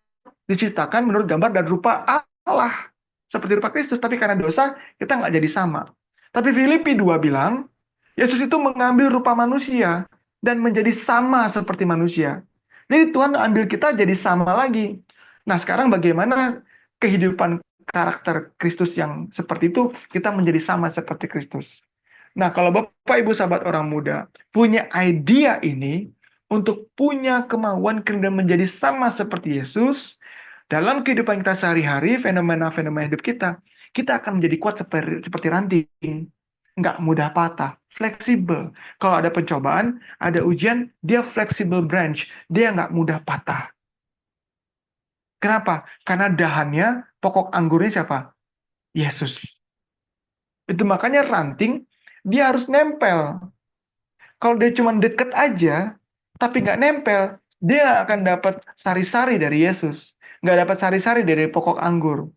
diciptakan menurut gambar dan rupa Allah. Seperti rupa Kristus. Tapi karena dosa, kita nggak jadi sama. Tapi Filipi 2 bilang, Yesus itu mengambil rupa manusia dan menjadi sama seperti manusia. Jadi Tuhan ambil kita jadi sama lagi. Nah sekarang bagaimana kehidupan karakter Kristus yang seperti itu, kita menjadi sama seperti Kristus. Nah, kalau Bapak Ibu sahabat orang muda punya idea ini untuk punya kemauan kemudian menjadi sama seperti Yesus dalam kehidupan kita sehari-hari, fenomena-fenomena hidup kita akan menjadi kuat seperti ranting, nggak mudah patah, fleksibel. Kalau ada pencobaan, ada ujian, dia flexible branch, dia nggak mudah patah. Kenapa? Karena dahannya, pokok anggurnya siapa? Yesus. Itu makanya ranting, dia harus nempel. Kalau dia cuma deket aja, tapi nggak nempel, dia akan dapat sari-sari dari Yesus. Nggak dapat sari-sari dari pokok anggur.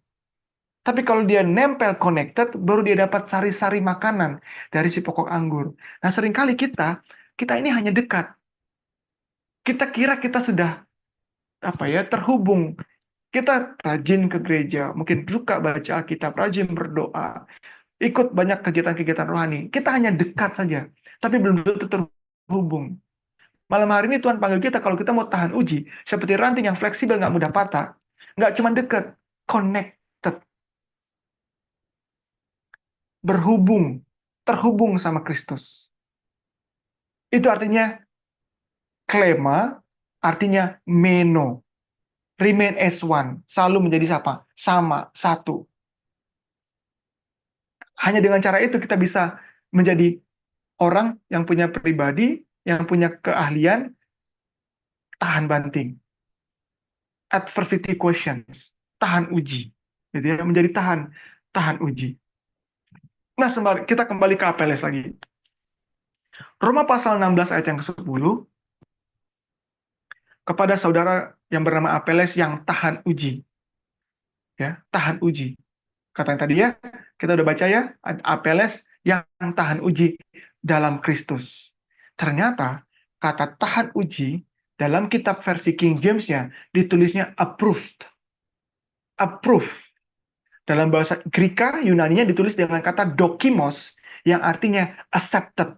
Tapi kalau dia nempel connected, baru dia dapat sari-sari makanan dari si pokok anggur. Nah, seringkali kita ini hanya dekat. Kita kira kita sudah terhubung. Kita rajin ke gereja, mungkin suka baca Alkitab, rajin berdoa, ikut banyak kegiatan-kegiatan rohani. Kita hanya dekat saja, tapi belum tentu terhubung. Malam hari ini Tuhan panggil kita kalau kita mau tahan uji, seperti ranting yang fleksibel, nggak mudah patah. Nggak cuma dekat, connected. Berhubung, terhubung sama Kristus. Itu artinya klema, artinya meno. Remain as one, selalu menjadi apa? Sama, satu. Hanya dengan cara itu kita bisa menjadi orang yang punya pribadi, yang punya keahlian, tahan banting. Adversity questions, tahan uji. Gitu ya, menjadi tahan uji. Nah, kita kembali ke Apeles lagi. Roma pasal 16 ayat yang ke-10, kepada saudara yang bernama Apeles yang tahan uji. Ya, tahan uji. Kata yang tadi ya, kita udah baca ya, Apeles yang tahan uji dalam Kristus. Ternyata kata tahan uji dalam kitab versi King James-nya ditulisnya approved. Approved. Dalam bahasa Greka, Yunani-nya ditulis dengan kata dokimos, yang artinya accepted.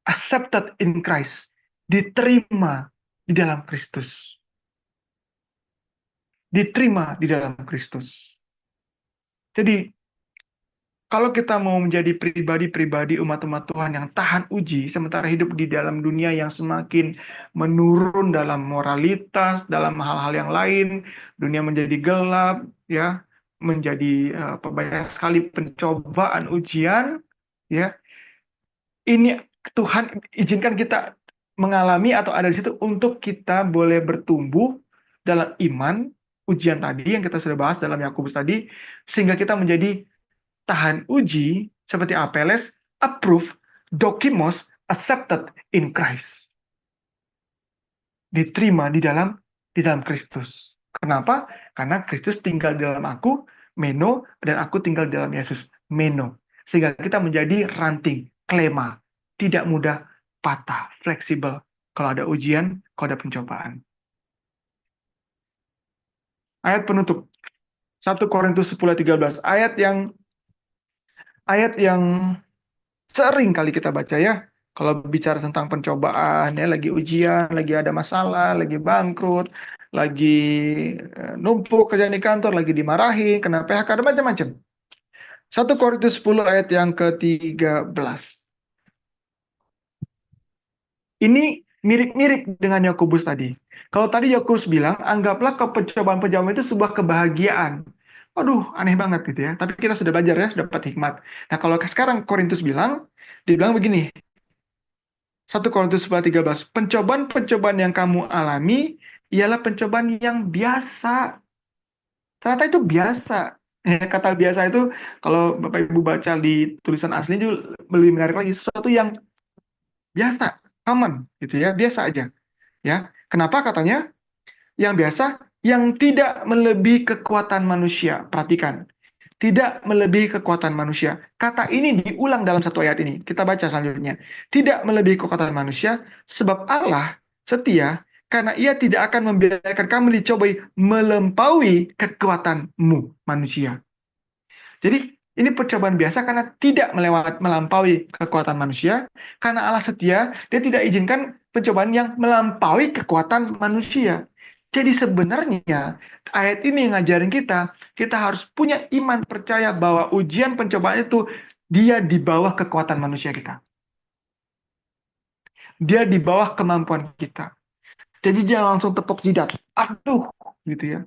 Accepted in Christ. Diterima di dalam Kristus. Diterima di dalam Kristus. Jadi, kalau kita mau menjadi pribadi-pribadi umat-umat Tuhan yang tahan uji, sementara hidup di dalam dunia yang semakin menurun dalam moralitas, dalam hal-hal yang lain, dunia menjadi gelap, ya, menjadi banyak sekali pencobaan, ujian, ya. Ini Tuhan izinkan kita mengalami atau ada di situ untuk kita boleh bertumbuh dalam iman, ujian tadi yang kita sudah bahas dalam Yakobus tadi, sehingga kita menjadi tahan uji seperti Apeles, approved, dokimos, accepted in Christ. Diterima di dalam Kristus. Kenapa? Karena Kristus tinggal di dalam aku, meno, dan aku tinggal di dalam Yesus, meno. Sehingga kita menjadi ranting, klema, tidak mudah patah, fleksibel. Kalau ada ujian, kalau ada pencobaan. Ayat penutup. 1 Korintus 10:13. Ayat yang sering kali kita baca ya. Kalau bicara tentang pencobaan, ya lagi ujian, lagi ada masalah, lagi bangkrut, lagi numpuk kerjaan di kantor, lagi dimarahin, kena PHK, ada macam-macam. 1 Korintus 10 ayat yang ke-13. Ini Mirip-mirip dengan Yakobus tadi. Kalau tadi Yakobus bilang, anggaplah pencobaan-pencobaan itu sebuah kebahagiaan. Waduh, aneh banget gitu ya. Tapi kita sudah belajar ya, sudah dapat hikmat. Nah, kalau sekarang Korintus bilang, dibilang begini, 1 Korintus 13, pencobaan-pencobaan yang kamu alami ialah pencobaan yang biasa. Ternyata itu biasa. Ya, kata biasa itu, kalau Bapak Ibu baca di tulisan asli itu lebih menarik lagi, sesuatu yang biasa, common gitu ya, biasa aja. Ya, kenapa katanya? Yang biasa, yang tidak melebihi kekuatan manusia. Perhatikan, tidak melebihi kekuatan manusia. Kata ini diulang dalam satu ayat ini. Kita baca selanjutnya. Tidak melebihi kekuatan manusia, sebab Allah setia, karena ia tidak akan membiarkan kamu dicobai melampaui kekuatanmu, manusia. Jadi, ini percobaan biasa karena tidak melampaui kekuatan manusia. Karena Allah setia, dia tidak izinkan pencobaan yang melampaui kekuatan manusia. Jadi sebenarnya ayat ini ngajarin kita, kita harus punya iman percaya bahwa ujian pencobaan itu dia di bawah kekuatan manusia kita. Dia di bawah kemampuan kita. Jadi jangan langsung tepuk jidat. Aduh, gitu ya.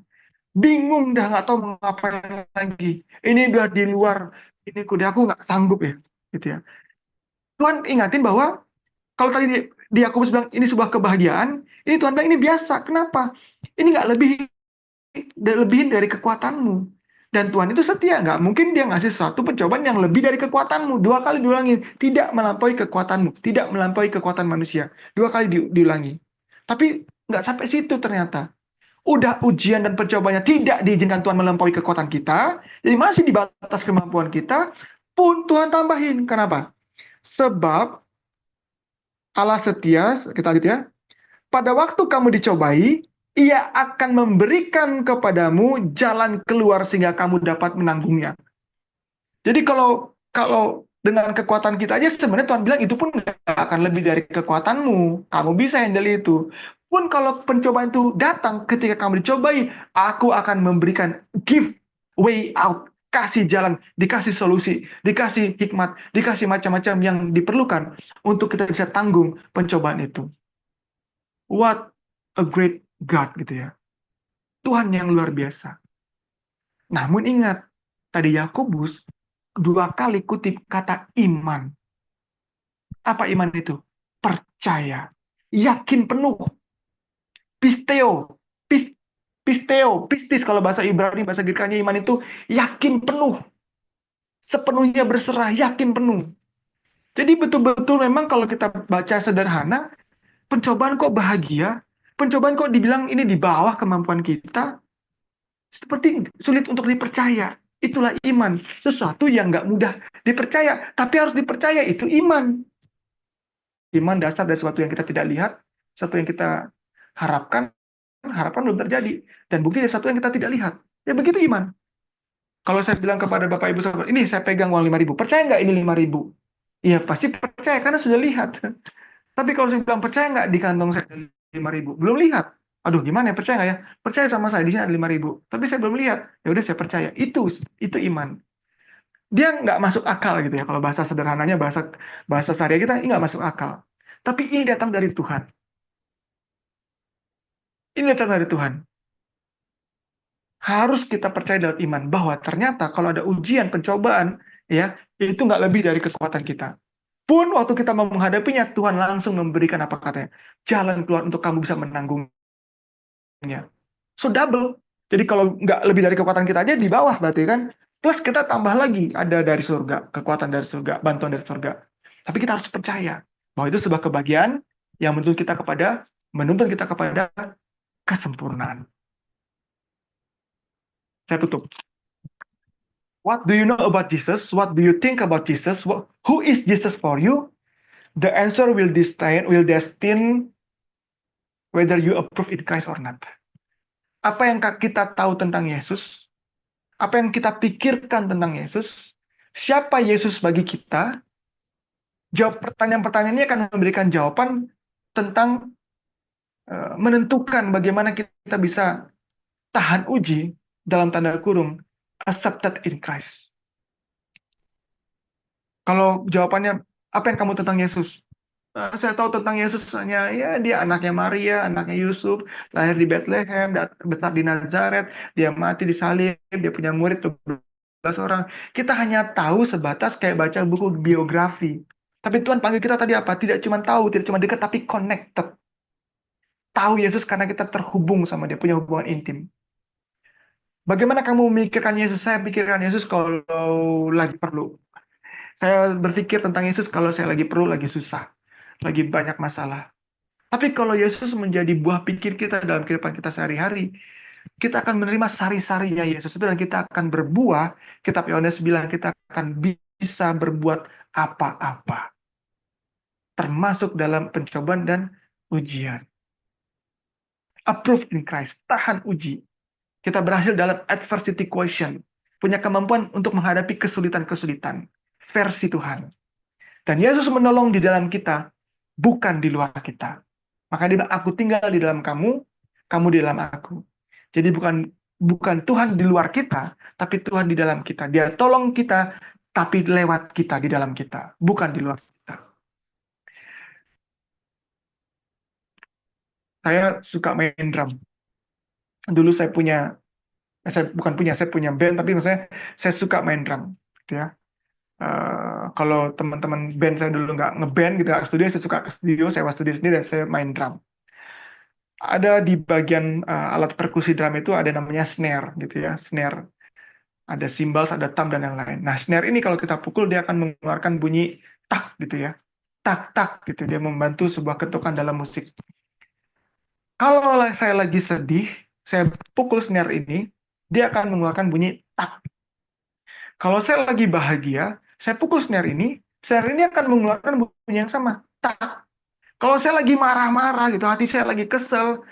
Bingung dah, nggak tahu mau ngapain lagi. Ini udah di luar, ini kuda aku nggak sanggup ya. Gitu ya. Tuhan ingatin bahwa kalau tadi di Yakobus bilang ini sebuah kebahagiaan, ini Tuhan bilang ini biasa. Kenapa? Ini nggak lebihin dari kekuatanmu. Dan Tuhan itu setia, nggak mungkin dia ngasih satu pencobaan yang lebih dari kekuatanmu. 2 kali diulangi, tidak melampaui kekuatanmu, tidak melampaui kekuatan manusia. 2 kali diulangi. Tapi nggak sampai situ ternyata. Udah ujian dan percobaannya tidak diizinkan Tuhan melampaui kekuatan kita, jadi masih di batas kemampuan kita, pun Tuhan tambahin. Kenapa? Sebab Allah setia, kita lihat ya, pada waktu kamu dicobai, ia akan memberikan kepadamu jalan keluar sehingga kamu dapat menanggungnya. Jadi kalau kalau dengan kekuatan kita aja sebenarnya Tuhan bilang itu pun nggak akan lebih dari kekuatanmu. Kamu bisa handle itu. Pun kalau pencobaan itu datang ketika kamu dicobai, aku akan memberikan give way out, kasih jalan, dikasih solusi, dikasih hikmat, dikasih macam-macam yang diperlukan untuk kita bisa tanggung pencobaan itu. What a great God gitu ya. Tuhan yang luar biasa. Namun ingat, tadi Yakobus 2 kali kutip kata iman. Apa iman itu? Percaya. Yakin penuh. Pisteo. Pisteo. Pistis kalau bahasa Ibrani, bahasa Girikanya iman itu yakin penuh. Sepenuhnya berserah, yakin penuh. Jadi betul-betul memang kalau kita baca sederhana, pencobaan kok bahagia, pencobaan kok dibilang ini di bawah kemampuan kita, seperti sulit untuk dipercaya. Itulah iman. Sesuatu yang nggak mudah dipercaya, tapi harus dipercaya, itu iman. Iman dasar dari sesuatu yang kita tidak lihat, sesuatu yang kita harapkan, harapan belum terjadi. Dan bukti dari sesuatu yang kita tidak lihat. Ya begitu iman. Kalau saya bilang kepada Bapak Ibu Saudara, ini saya pegang uang 5.000, percaya nggak ini 5.000? Iya pasti percaya karena sudah lihat. Tapi kalau saya bilang percaya nggak di kantong saya 5.000, belum lihat. Aduh gimana ya, percaya nggak ya? Percaya sama saya, di sini ada 5.000. Tapi saya belum lihat. Ya udah saya percaya. Itu iman. Dia nggak masuk akal gitu ya. Kalau bahasa sederhananya, bahasa bahasa sehari kita, ini nggak masuk akal. Tapi ini datang dari Tuhan. Ini datang dari Tuhan. Harus kita percaya dalam iman bahwa ternyata kalau ada ujian, pencobaan, ya itu nggak lebih dari kekuatan kita. Pun waktu kita mau menghadapinya, Tuhan langsung memberikan apa katanya? Jalan keluar untuk kamu bisa menanggungnya. So double. Jadi kalau nggak lebih dari kekuatan kita aja di bawah berarti kan. Plus kita tambah lagi ada dari surga, kekuatan dari surga, bantuan dari surga. Tapi kita harus percaya bahwa itu sebuah kebahagiaan yang menuntun kita kepada kesempurnaan. Saya tutup. What do you know about Jesus? What do you think about Jesus? Who is Jesus for you? The answer will destine whether you approve in Christ or not. Apa yang kita tahu tentang Yesus? Apa yang kita pikirkan tentang Yesus? Siapa Yesus bagi kita? Jawab pertanyaan-pertanyaan ini akan memberikan jawaban tentang menentukan bagaimana kita bisa tahan uji dalam tanda kurung accepted in Christ. Kalau jawabannya apa yang kamu tentang Yesus? Saya tahu tentang Yesus hanya ya dia anaknya Maria, anaknya Yusuf, lahir di Bethlehem, besar di Nazaret, dia mati disalib, dia punya murid 12 orang. Kita hanya tahu sebatas kayak baca buku biografi. Tapi Tuhan panggil kita tadi apa? Tidak cuma tahu, tidak cuma dekat, tapi connected. Tahu Yesus karena kita terhubung sama dia, punya hubungan intim. Bagaimana kamu memikirkan Yesus? Saya pikirkan Yesus kalau lagi perlu. Saya berpikir tentang Yesus kalau saya lagi perlu, lagi susah, lagi banyak masalah. Tapi kalau Yesus menjadi buah pikir kita dalam kehidupan kita sehari-hari, kita akan menerima sari-sarinya Yesus itu dan kita akan berbuah. Kitab Yohanes bilang kita akan bisa berbuat apa-apa, termasuk dalam pencobaan dan ujian. Approved in Christ, tahan uji. Kita berhasil dalam adversity question, punya kemampuan untuk menghadapi kesulitan-kesulitan. Versi Tuhan. Dan Yesus menolong di dalam kita, bukan di luar kita. Maka dia bilang, aku tinggal di dalam kamu, kamu di dalam aku. Jadi bukan Tuhan di luar kita, tapi Tuhan di dalam kita. Dia tolong kita, tapi lewat kita di dalam kita, bukan di luar kita. Saya suka main drum. Dulu saya punya band, tapi maksudnya saya suka main drum, gitu ya. Kalau teman-teman band saya dulu nggak ngeband gitu, nggak studio, saya suka ke studio, sewa studio sendiri dan saya main drum. Ada di bagian alat perkusi drum itu ada namanya snare gitu ya, snare. Ada cymbals, ada thumb dan yang lain. Nah, snare ini kalau kita pukul dia akan mengeluarkan bunyi tak gitu ya. Tak tak gitu, dia membantu sebuah ketukan dalam musik. Kalau saya lagi sedih, saya pukul snare ini, dia akan mengeluarkan bunyi tak. Kalau saya lagi bahagia, saya pukul snare ini akan mengeluarkan bunyi yang sama, tak. Kalau saya lagi marah-marah gitu, hati saya lagi kesel,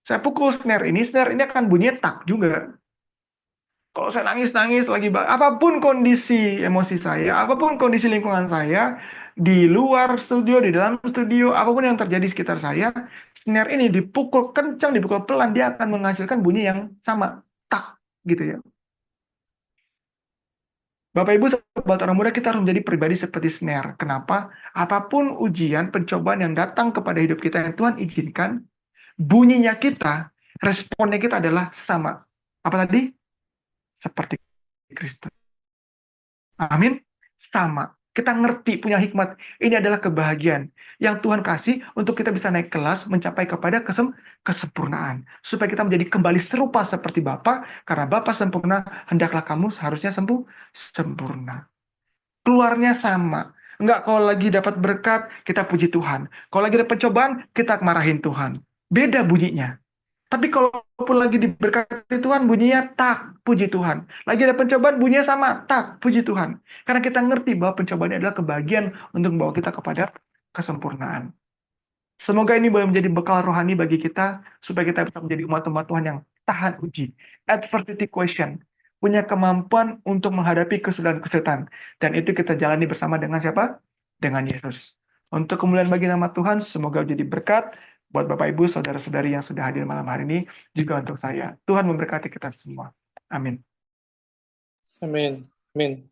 saya pukul snare ini akan bunyi tak juga. Kalau saya nangis-nangis lagi, apapun kondisi emosi saya, apapun kondisi lingkungan saya, di luar studio, di dalam studio, apapun yang terjadi di sekitar saya, snare ini dipukul kencang, dipukul pelan, dia akan menghasilkan bunyi yang sama, tak, gitu ya. Bapak Ibu, sobat orang muda, kita harus menjadi pribadi seperti snare. Kenapa? Apapun ujian, pencobaan yang datang kepada hidup kita yang Tuhan izinkan, bunyinya kita, responnya kita adalah sama. Apa tadi? Seperti Kristus. Amin. Sama. Kita ngerti, punya hikmat. Ini adalah kebahagiaan yang Tuhan kasih untuk kita bisa naik kelas, mencapai kepada kesempurnaan. Supaya kita menjadi kembali serupa seperti Bapa, karena Bapa sempurna, hendaklah kamu seharusnya sempurna. Keluarnya sama. Enggak, kalau lagi dapat berkat, kita puji Tuhan. Kalau lagi ada pencobaan, kita marahin Tuhan. Beda bunyinya. Tapi kalaupun lagi diberkati Tuhan, bunyinya tak, puji Tuhan. Lagi ada pencobaan, bunyinya sama, tak, puji Tuhan. Karena kita ngerti bahwa pencobaan ini adalah kebahagiaan untuk membawa kita kepada kesempurnaan. Semoga ini boleh menjadi bekal rohani bagi kita, supaya kita bisa menjadi umat-umat Tuhan yang tahan uji. Adversity question. Punya kemampuan untuk menghadapi kesulitan-kesulitan. Dan itu kita jalani bersama dengan siapa? Dengan Yesus. Untuk kemuliaan bagi nama Tuhan, semoga menjadi berkat buat Bapak Ibu, saudara-saudari yang sudah hadir malam hari ini, juga untuk saya. Tuhan memberkati kita semua. Amin. Amin. Amin.